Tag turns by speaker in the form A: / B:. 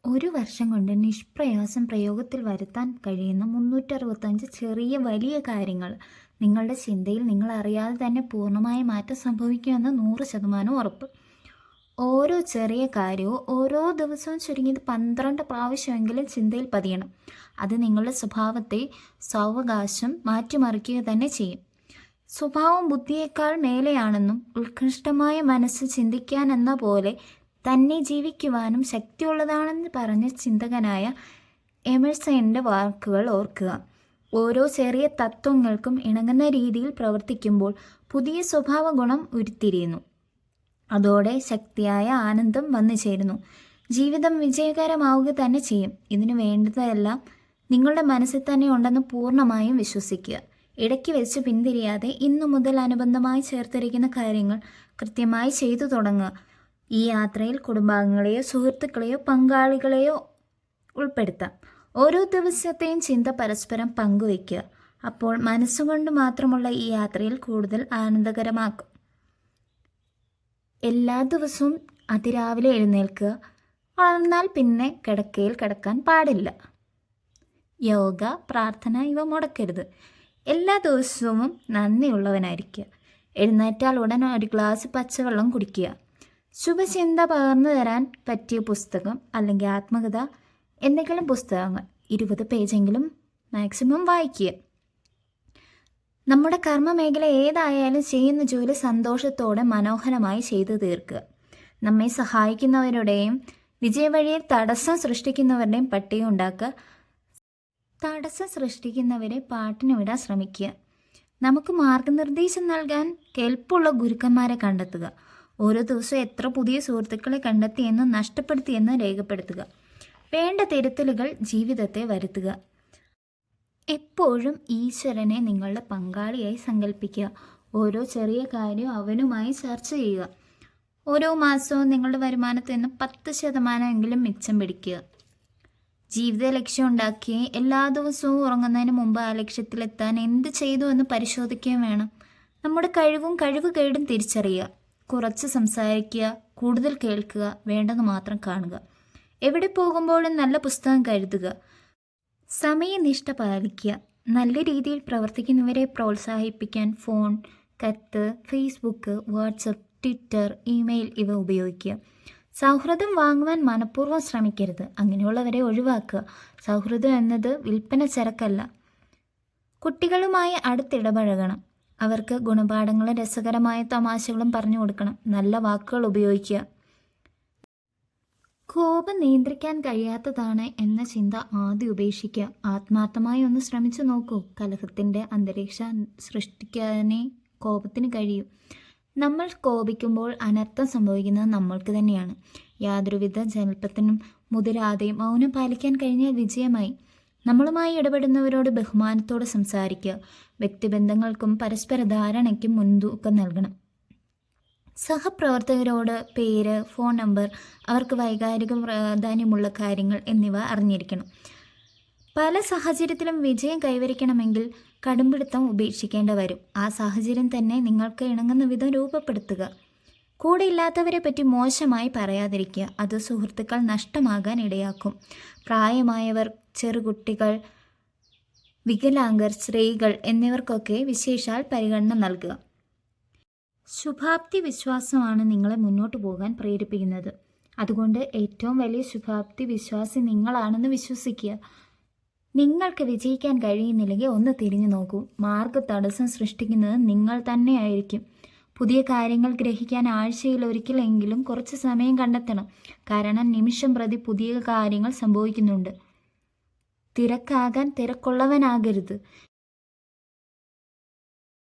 A: ഒരു വർഷം കൊണ്ട് നിഷ്പ്രയാസം പ്രയോഗത്തിൽ വരുത്താൻ കഴിയുന്ന 365 ചെറിയ വലിയ കാര്യങ്ങൾ നിങ്ങളുടെ ചിന്തയിൽ നിങ്ങൾ അറിയാതെ തന്നെ പൂർണ്ണമായ മാറ്റം സംഭവിക്കുമെന്ന് 100% ഉറപ്പ്. ഓരോ ചെറിയ കാര്യവും ഓരോ ദിവസവും ചുരുങ്ങിയത് 12 പ്രാവശ്യമെങ്കിലും ചിന്തയിൽ പതിയണം. അത് നിങ്ങളുടെ സ്വഭാവത്തെ സാവകാശം മാറ്റിമറിക്കുക തന്നെ ചെയ്യും. സ്വഭാവം ബുദ്ധിയേക്കാൾ മേലെയാണെന്നും ഉത്കൃഷ്ടമായ മനസ്സ് ചിന്തിക്കാനെന്ന പോലെ തന്നെ ജീവിക്കുവാനും ശക്തിയുള്ളതാണെന്ന് പറഞ്ഞ ചിന്തകനായ എമേഴ്സണിൻ്റെ വാക്കുകൾ ഓർക്കുക. ഓരോ ചെറിയ തത്വങ്ങൾക്കും ഇണങ്ങുന്ന രീതിയിൽ പ്രവർത്തിക്കുമ്പോൾ പുതിയ സ്വഭാവ ഗുണം ഉരുത്തിരിയുന്നു. അതോടെ ശക്തിയായ ആനന്ദം വന്നു ചേരുന്നു. ജീവിതം വിജയകരമാവുക തന്നെ ചെയ്യും. ഇതിനു വേണ്ടതെല്ലാം നിങ്ങളുടെ മനസ്സിൽ തന്നെ ഉണ്ടെന്ന് പൂർണ്ണമായും വിശ്വസിക്കുക. ഇടയ്ക്ക് വെച്ച് പിന്തിരിയാതെ ഇന്നു മുതൽ അനുബന്ധമായി ചേർത്തിരിക്കുന്ന കാര്യങ്ങൾ കൃത്യമായി ചെയ്തു തുടങ്ങുക. ഈ യാത്രയിൽ കുടുംബാംഗങ്ങളെയോ സുഹൃത്തുക്കളെയോ പങ്കാളികളെയോ ഉൾപ്പെടുത്താം. ഓരോ ദിവസത്തെയും ചിന്ത പരസ്പരം പങ്കുവയ്ക്കുക. അപ്പോൾ മനസ്സുകൊണ്ട് മാത്രമുള്ള ഈ യാത്രയിൽ കൂടുതൽ ആനന്ദകരമാക്കും. എല്ലാ ദിവസവും അതിരാവിലെ എഴുന്നേൽക്കുക. വളർന്നാൽ പിന്നെ കിടക്കയിൽ കിടക്കാൻ പാടില്ല. യോഗ, പ്രാർത്ഥന ഇവ മുടക്കരുത്. എല്ലാ ദിവസവും നന്ദിയുള്ളവനായിരിക്കുക. എഴുന്നേറ്റാൽ ഉടൻ ഒരു ഗ്ലാസ് പച്ചവെള്ളം കുടിക്കുക. ശുഭചിന്ത പകർന്നു തരാൻ പറ്റിയ പുസ്തകം അല്ലെങ്കിൽ ആത്മകഥ എന്തെങ്കിലും പുസ്തകങ്ങൾ 20 പേജെങ്കിലും മാക്സിമം വായിക്കുക. നമ്മുടെ കർമ്മമേഖല ഏതായാലും ചെയ്യുന്ന ജോലി സന്തോഷത്തോടെ മനോഹരമായി ചെയ്തു തീർക്കുക. നമ്മെ സഹായിക്കുന്നവരുടെയും വിജയവഴിയിൽ തടസ്സം സൃഷ്ടിക്കുന്നവരുടെയും പട്ടിക ഉണ്ടാക്കുക. തടസ്സം സൃഷ്ടിക്കുന്നവരെ പാട്ടിന് വിടാൻ ശ്രമിക്കുക. നമുക്ക് മാർഗനിർദ്ദേശം നൽകാൻ കെൽപ്പുള്ള ഗുരുക്കന്മാരെ കണ്ടെത്തുക. ഓരോ ദിവസവും എത്ര പുതിയ സുഹൃത്തുക്കളെ കണ്ടെത്തിയെന്ന് നഷ്ടപ്പെടുത്തിയെന്ന് രേഖപ്പെടുത്തുക. വേണ്ട തിരുത്തലുകൾ ജീവിതത്തെ വരുത്തുക. എപ്പോഴും ഈശ്വരനെ നിങ്ങളുടെ പങ്കാളിയായി സങ്കല്പിക്കുക. ഓരോ ചെറിയ കാര്യവും അവനുമായി ചർച്ച ചെയ്യുക. ഓരോ മാസവും നിങ്ങളുടെ വരുമാനത്തിൽ നിന്ന് 10% മിച്ചം പിടിക്കുക. ജീവിത ലക്ഷ്യം ഉണ്ടാക്കുകയും എല്ലാ ദിവസവും ഉറങ്ങുന്നതിന് മുമ്പ് ആ ലക്ഷ്യത്തിലെത്താൻ എന്ത് ചെയ്തു എന്ന് പരിശോധിക്കുകയും വേണം. നമ്മുടെ കഴിവുകേടും തിരിച്ചറിയുക. കുറച്ച് സംസാരിക്കുക, കൂടുതൽ കേൾക്കുക, വേണ്ടെന്ന് മാത്രം കാണുക. എവിടെ പോകുമ്പോഴും നല്ല പുസ്തകം കരുതുക. സമയനിഷ്ഠ പാലിക്കുക. നല്ല രീതിയിൽ പ്രവർത്തിക്കുന്നവരെ പ്രോത്സാഹിപ്പിക്കാൻ ഫോൺ, കത്ത്, ഫേസ്ബുക്ക്, വാട്സപ്പ്, ട്വിറ്റർ, ഇമെയിൽ ഇവ ഉപയോഗിക്കുക. സൗഹൃദം വാങ്ങുവാൻ മനഃപൂർവ്വം ശ്രമിക്കരുത്. അങ്ങനെയുള്ളവരെ ഒഴിവാക്കുക. സൗഹൃദം എന്നത് വിൽപ്പന ചരക്കല്ല. കുട്ടികളുമായി അടുത്തിടപഴകണം. അവർക്ക് ഗുണപാഠങ്ങളും രസകരമായ തമാശകളും പറഞ്ഞു കൊടുക്കണം. നല്ല വാക്കുകൾ ഉപയോഗിക്കുക. കോപം നിയന്ത്രിക്കാൻ കഴിയാത്തതാണ് എന്ന ചിന്ത ആദ്യം ഉപേക്ഷിക്കുക. ആത്മാർത്ഥമായി ഒന്ന് ശ്രമിച്ചു നോക്കൂ. കലഹത്തിൻ്റെ അന്തരീക്ഷം സൃഷ്ടിക്കാനേ കോപത്തിന് കഴിയൂ. നമ്മൾ കോപിക്കുമ്പോൾ അനർത്ഥം സംഭവിക്കുന്നത് നമ്മൾക്ക് തന്നെയാണ്. യാതൊരുവിധ ജൽപ്പത്തിനും മുതിരാതെയും മൗനം പാലിക്കാൻ കഴിഞ്ഞാൽ വിജയമായി. നമ്മളുമായി ഇടപെടുന്നവരോട് ബഹുമാനത്തോടെ സംസാരിക്കുക. വ്യക്തിബന്ധങ്ങൾക്കും പരസ്പര ധാരണയ്ക്കും മുൻതൂക്കം നൽകണം. സഹപ്രവർത്തകരോട് പേര്, ഫോൺ നമ്പർ, അവർക്ക് വൈകാരിക പ്രാധാന്യമുള്ള കാര്യങ്ങൾ എന്നിവ അറിഞ്ഞിരിക്കണം. പല സാഹചര്യത്തിലും വിജയം കൈവരിക്കണമെങ്കിൽ കടുംപിടുത്തം ഉപേക്ഷിക്കേണ്ടി വരും. ആ സാഹചര്യം തന്നെ നിങ്ങൾക്ക് ഇണങ്ങുന്ന വിധം രൂപപ്പെടുത്തുക. കൂടെ ഇല്ലാത്തവരെ പറ്റി മോശമായി പറയാതിരിക്കുക. അത് സുഹൃത്തുക്കൾ നഷ്ടമാകാൻ ഇടയാക്കും. പ്രായമായവർ, ചെറുകുട്ടികൾ, വികലാംഗർ, സ്ത്രീകൾ എന്നിവർക്കൊക്കെ വിശേഷാൽ പരിഗണന നൽകുക. ശുഭാപ്തി വിശ്വാസമാണ് നിങ്ങളെ മുന്നോട്ട് പോകാൻ പ്രേരിപ്പിക്കുന്നത്. അതുകൊണ്ട് ഏറ്റവും വലിയ ശുഭാപ്തി വിശ്വാസി നിങ്ങളാണെന്ന് വിശ്വസിക്കുക. നിങ്ങൾക്ക് വിജയിക്കാൻ കഴിയുന്നില്ലെങ്കിൽ ഒന്ന് തിരിഞ്ഞു നോക്കൂ. മാർഗ തടസ്സം സൃഷ്ടിക്കുന്നത് നിങ്ങൾ തന്നെയായിരിക്കും. പുതിയ കാര്യങ്ങൾ ഗ്രഹിക്കാൻ ആഴ്ചയിൽ ഒരിക്കലെങ്കിലും കുറച്ച് സമയം കണ്ടെത്തണം. കാരണം നിമിഷം പ്രതി പുതിയ കാര്യങ്ങൾ സംഭവിക്കുന്നുണ്ട്. തിരക്കാകാൻ തിരക്കുള്ളവനാകരുത്.